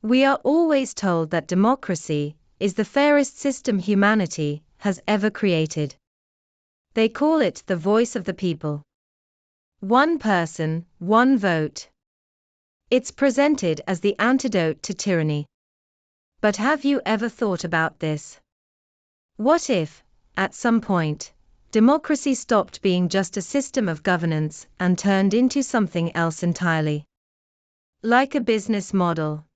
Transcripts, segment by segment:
We are always told that democracy is the fairest system humanity has ever created. They call it the voice of the people. One person, one vote. It's presented as the antidote to tyranny. But have you ever thought about this? What if, at some point, democracy stopped being just a system of governance and turned into something else entirely? Like a business model.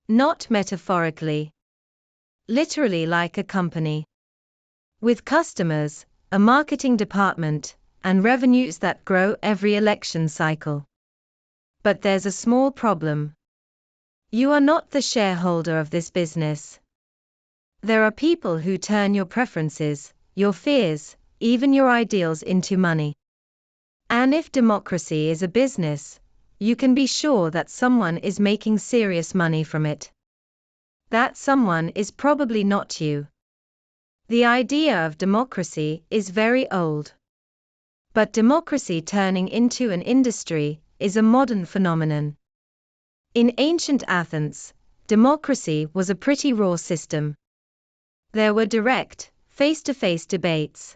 Not metaphorically. Literally like a company. With customers, a marketing department, and revenues that grow every election cycle. But there's a small problem. You are not the shareholder of this business. There are people who turn your preferences, your fears, even your ideals into money. And if democracy is a business, you can be sure that someone is making serious money from it. That someone is probably not you. The idea of democracy is very old. But democracy turning into an industry is a modern phenomenon. In ancient Athens, democracy was a pretty raw system. There were direct, face-to-face debates.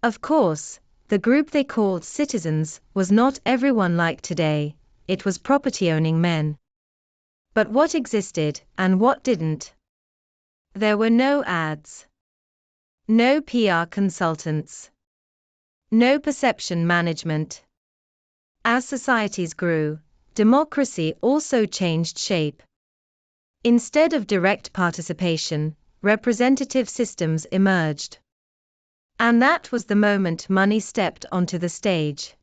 Of course, the group they called citizens was not everyone like today, it was property-owning men. But what existed and what didn't? There were no ads. No PR consultants. No perception management. As societies grew, democracy also changed shape. Instead of direct participation, representative systems emerged. And that was the moment money stepped onto the stage.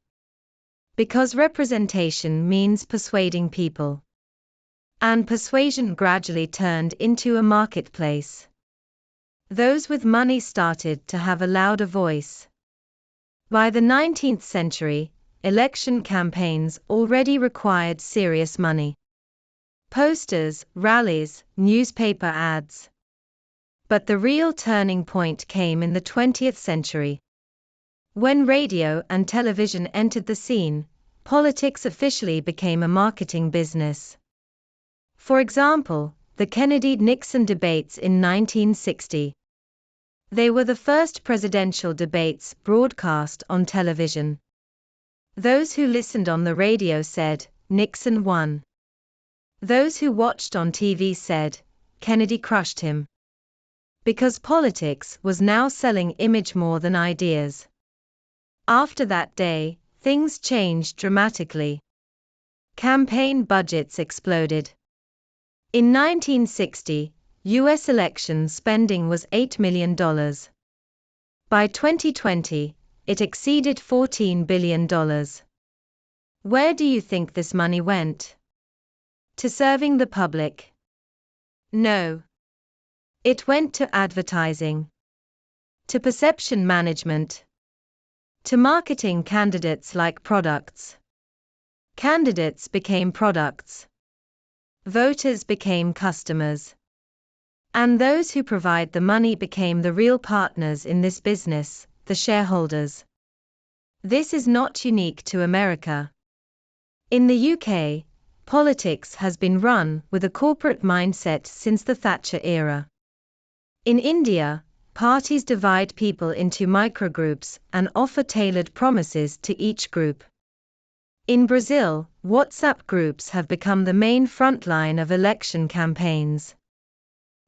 Because representation means persuading people. And persuasion gradually turned into a marketplace. Those with money started to have a louder voice. By the 19th century, election campaigns already required serious money. Posters, rallies, newspaper ads. But the real turning point came in the 20th century. When radio and television entered the scene, politics officially became a marketing business. For example, the Kennedy-Nixon debates in 1960. They were the first presidential debates broadcast on television. Those who listened on the radio said, Nixon won. Those who watched on TV said, Kennedy crushed him. Because politics was now selling image more than ideas. After that day, things changed dramatically. Campaign budgets exploded. In 1960, U.S. election spending was $8 million. By 2020, it exceeded $14 billion. Where do you think this money went? To serving the public? No. It went to advertising. To perception management. To marketing candidates like products. Candidates became products. Voters became customers. And those who provide the money became the real partners in this business, the shareholders. This is not unique to America. In the UK, politics has been run with a corporate mindset since the Thatcher era. In India, parties divide people into microgroups and offer tailored promises to each group. In Brazil, WhatsApp groups have become the main front line of election campaigns.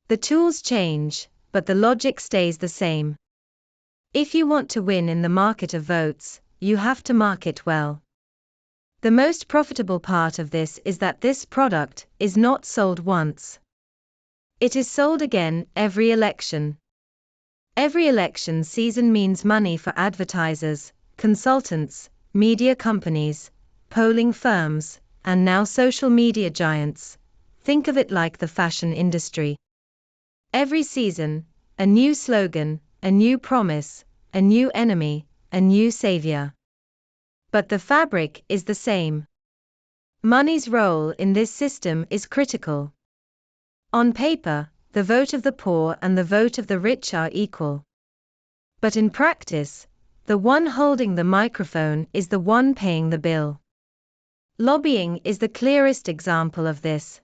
The tools change, but the logic stays the same. If you want to win in the market of votes, you have to market well. The most profitable part of this is that this product is not sold once. It is sold again every election. Every election season means money for advertisers, consultants, media companies, polling firms, and now social media giants. Think of it like the fashion industry. Every season, a new slogan, a new promise, a new enemy, a new savior. But the fabric is the same. Money's role in this system is critical. On paper, the vote of the poor and the vote of the rich are equal. But in practice, the one holding the microphone is the one paying the bill. Lobbying is the clearest example of this.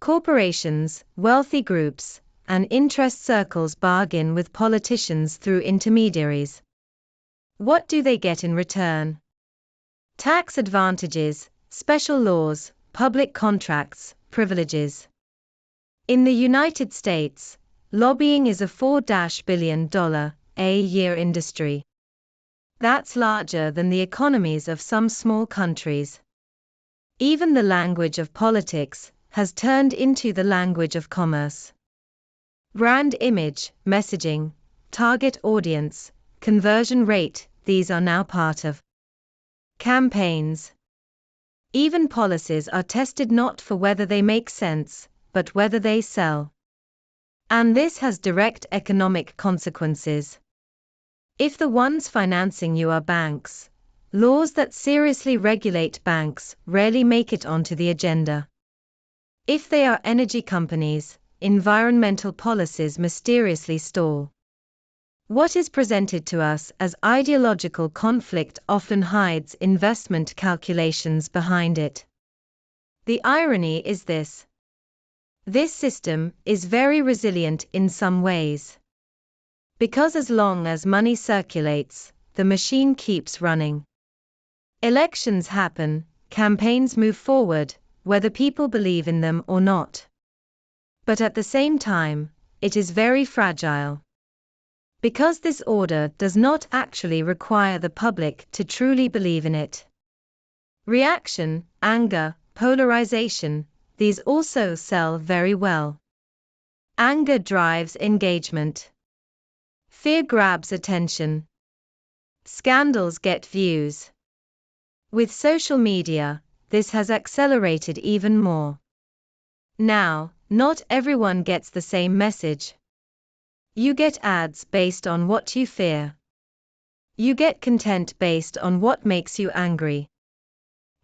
Corporations, wealthy groups, and interest circles bargain with politicians through intermediaries. What do they get in return? Tax advantages, special laws, public contracts, privileges. In the United States, lobbying is a $4 billion a year industry. That's larger than the economies of some small countries. Even the language of politics has turned into the language of commerce. Brand image, messaging, target audience, conversion rate, these are now part of campaigns. Even policies are tested not for whether they make sense, but whether they sell. And this has direct economic consequences. If the ones financing you are banks, laws that seriously regulate banks rarely make it onto the agenda. If they are energy companies, environmental policies mysteriously stall. What is presented to us as ideological conflict often hides investment calculations behind it. The irony is this. This system is very resilient in some ways. Because as long as money circulates, the machine keeps running. Elections happen, campaigns move forward, whether people believe in them or not. But at the same time, it is very fragile. Because this order does not actually require the public to truly believe in it. Reaction, anger, polarization, these also sell very well. Anger drives engagement. Fear grabs attention. Scandals get views. With social media, this has accelerated even more. Now, not everyone gets the same message. You get ads based on what you fear. You get content based on what makes you angry.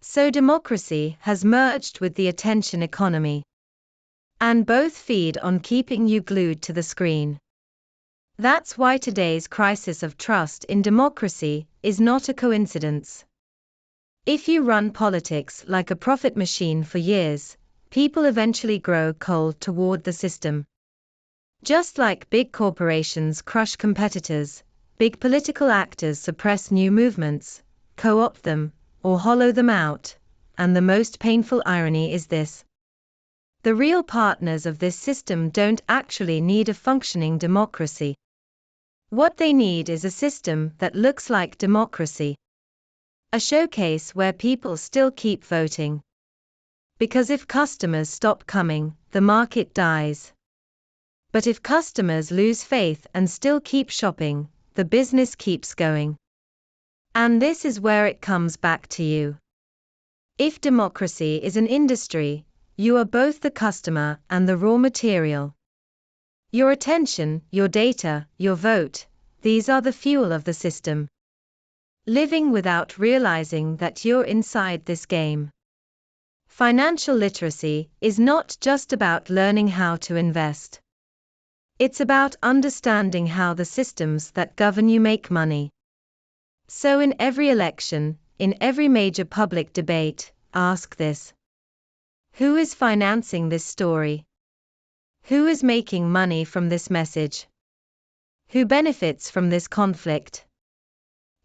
So democracy has merged with the attention economy. And both feed on keeping you glued to the screen. That's why today's crisis of trust in democracy is not a coincidence. If you run politics like a profit machine for years, people eventually grow cold toward the system. Just like big corporations crush competitors, big political actors suppress new movements, co-opt them, or hollow them out, and the most painful irony is this. The real partners of this system don't actually need a functioning democracy. What they need is a system that looks like democracy. A showcase where people still keep voting. Because if customers stop coming, the market dies. But if customers lose faith and still keep shopping, the business keeps going. And this is where it comes back to you. If democracy is an industry, you are both the customer and the raw material. Your attention, your data, your vote, these are the fuel of the system. Living without realizing that you're inside this game. Financial literacy is not just about learning how to invest. It's about understanding how the systems that govern you make money. So in every election, in every major public debate, ask this. Who is financing this story? Who is making money from this message? Who benefits from this conflict?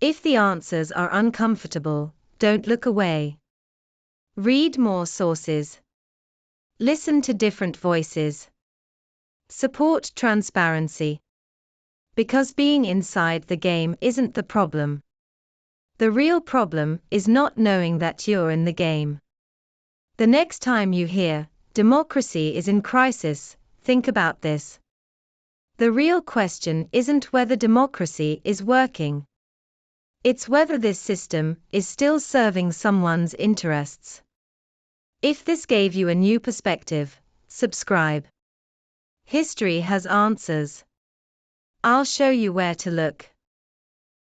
If the answers are uncomfortable, don't look away. Read more sources. Listen to different voices. Support transparency. Because being inside the game isn't the problem. The real problem is not knowing that you're in the game. The next time you hear, democracy is in crisis, think about this. The real question isn't whether democracy is working. It's whether this system is still serving someone's interests. If this gave you a new perspective, subscribe. History has answers. I'll show you where to look.